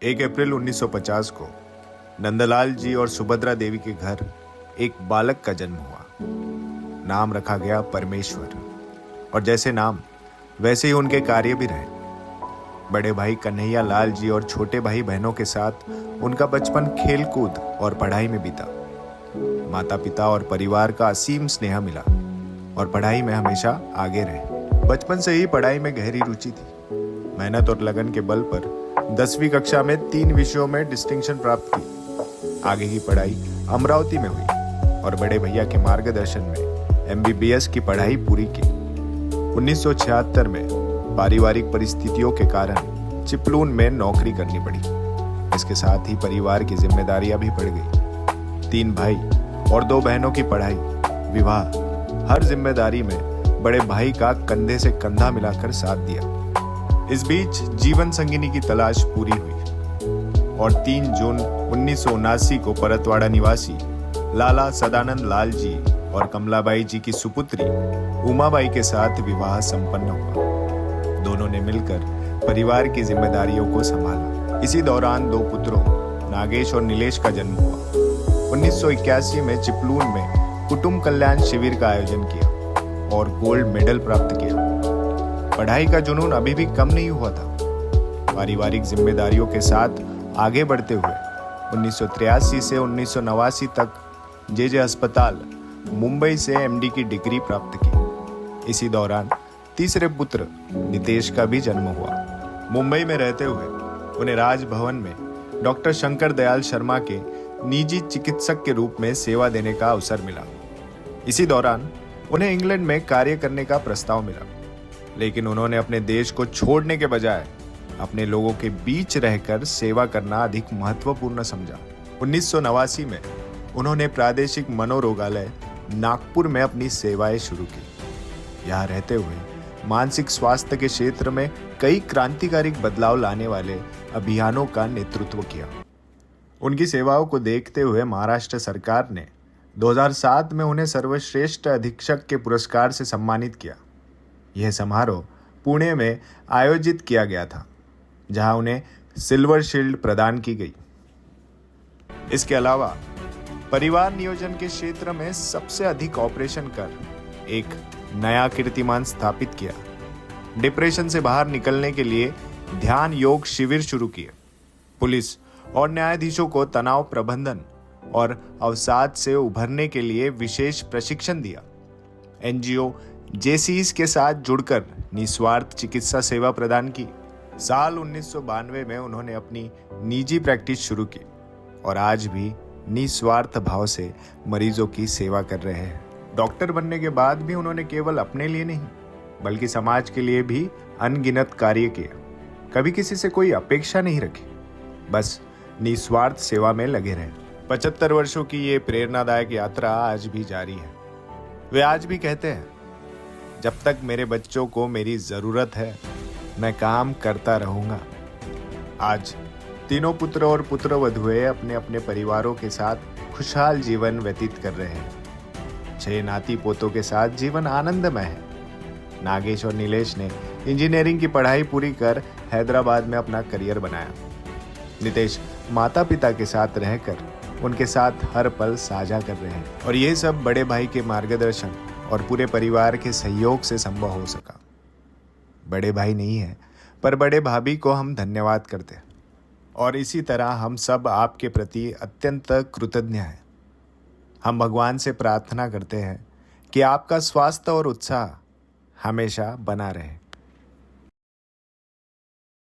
1 अप्रैल 1950 को नंदलाल जी और सुभद्रा देवी के घर एक बालक का जन्म हुआ। नाम रखा गया परमेश्वर, और जैसे नाम वैसे ही उनके कार्य भी रहे। बड़े भाई कन्हैया लाल जी और छोटे भाई बहनों के साथ उनका बचपन खेलकूद और पढ़ाई में बीता। माता पिता और परिवार का असीम स्नेह मिला और पढ़ाई में हमेशा आगे रहे। बचपन से ही पढ़ाई में गहरी रुचि थी। मेहनत और लगन के बल पर 10वीं कक्षा में 3 विषयों में डिस्टिंक्शन प्राप्त की। आगे की पढ़ाई अमरावती में हुई और बड़े भैया के मार्गदर्शन में MBBS की पढ़ाई पूरी की। 1976 में पारिवारिक परिस्थितियों के कारण चिपलून में नौकरी करनी पड़ी। इसके साथ ही परिवार की जिम्मेदारियां भी बढ़ गई। 3 भाई और 2 बहनों की पढ़ाई, विवाह, हर जिम्मेदारी में बड़े भाई का कंधे से कंधा मिलाकर साथ दिया। इस बीच जीवन संगिनी की तलाश पूरी हुई और 3 जून 1979 को परतवाड़ा निवासी लाला सदानंद लाल जी और कमलाबाई जी की सुपुत्री उमाबाई के साथ विवाह संपन्न हुआ। दोनों ने मिलकर परिवार की जिम्मेदारियों को संभाला। इसी दौरान 2 पुत्रों नागेश और नीलेश का जन्म हुआ। 1981 में चिपलून में कुटुंब कल्याण शिविर का आयोजन किया और गोल्ड मेडल प्राप्त किया। पढ़ाई का जुनून अभी भी कम नहीं हुआ था। पारिवारिक जिम्मेदारियों के साथ आगे बढ़ते हुए 1983 से 1989 तक JJ अस्पताल मुंबई से MD की डिग्री प्राप्त की। इसी दौरान तीसरे पुत्र नितेश का भी जन्म हुआ। मुंबई में रहते हुए उन्हें राजभवन में डॉक्टर शंकर दयाल शर्मा के निजी चिकित्सक के रूप में सेवा देने का अवसर मिला। इसी दौरान उन्हें इंग्लैंड में कार्य करने का प्रस्ताव मिला, लेकिन उन्होंने अपने देश को छोड़ने के बजाय अपने लोगों के बीच रहकर सेवा करना अधिक महत्वपूर्ण समझा। 1989 में उन्होंने प्रादेशिक मनोरोगालय नागपुर में अपनी सेवाएं शुरू की। यहाँ रहते हुए मानसिक स्वास्थ्य के क्षेत्र में कई क्रांतिकारी बदलाव लाने वाले अभियानों का नेतृत्व किया। उनकी सेवाओं को देखते हुए महाराष्ट्र सरकार ने 2007 में उन्हें सर्वश्रेष्ठ अधीक्षक के पुरस्कार से सम्मानित किया। यह समारोह पुणे में आयोजित किया गया था, जहां उन्हें सिल्वर शील्ड प्रदान की गई। इसके अलावा परिवार नियोजन के क्षेत्र में सबसे अधिक ऑपरेशन कर एक नया कीर्तिमान स्थापित किया। डिप्रेशन से बाहर निकलने के लिए ध्यान योग शिविर शुरू किए। पुलिस और न्यायाधीशों को तनाव प्रबंधन और अवसाद से उभरने के लिए विशेष प्रशिक्षण दिया। NGO JCs के साथ जुड़कर निस्वार्थ चिकित्सा सेवा प्रदान की। साल 1992 में उन्होंने अपनी निजी प्रैक्टिस शुरू की और आज भी निस्वार्थ भाव से मरीजों की सेवा कर रहे हैं। डॉक्टर बनने के बाद भी उन्होंने केवल अपने लिए नहीं, बल्कि समाज के लिए भी अनगिनत कार्य किया। कभी किसी से कोई अपेक्षा नहीं रखी, बस निस्वार्थ सेवा में लगे रहे। 75 वर्षों की ये प्रेरणादायक यात्रा आज भी जारी है। वे आज भी कहते हैं, जब तक मेरे बच्चों को मेरी जरूरत है, मैं काम करता रहूंगा। आज तीनों पुत्र और पुत्रवधुएं अपने अपने परिवारों के साथ खुशहाल जीवन व्यतीत कर रहे हैं। 6 नाती पोतों के साथ जीवन आनंदमय है। नागेश और नीलेश ने इंजीनियरिंग की पढ़ाई पूरी कर हैदराबाद में अपना करियर बनाया। नितेश माता पिता के साथ रहकर उनके साथ हर पल साझा कर रहे हैं, और ये सब बड़े भाई के मार्गदर्शन और पूरे परिवार के सहयोग से संभव हो सका। बड़े भाई नहीं है, पर बड़े भाभी को हम धन्यवाद करते हैं, और इसी तरह हम सब आपके प्रति अत्यंत कृतज्ञ हैं। हम भगवान से प्रार्थना करते हैं कि आपका स्वास्थ्य और उत्साह हमेशा बना रहे।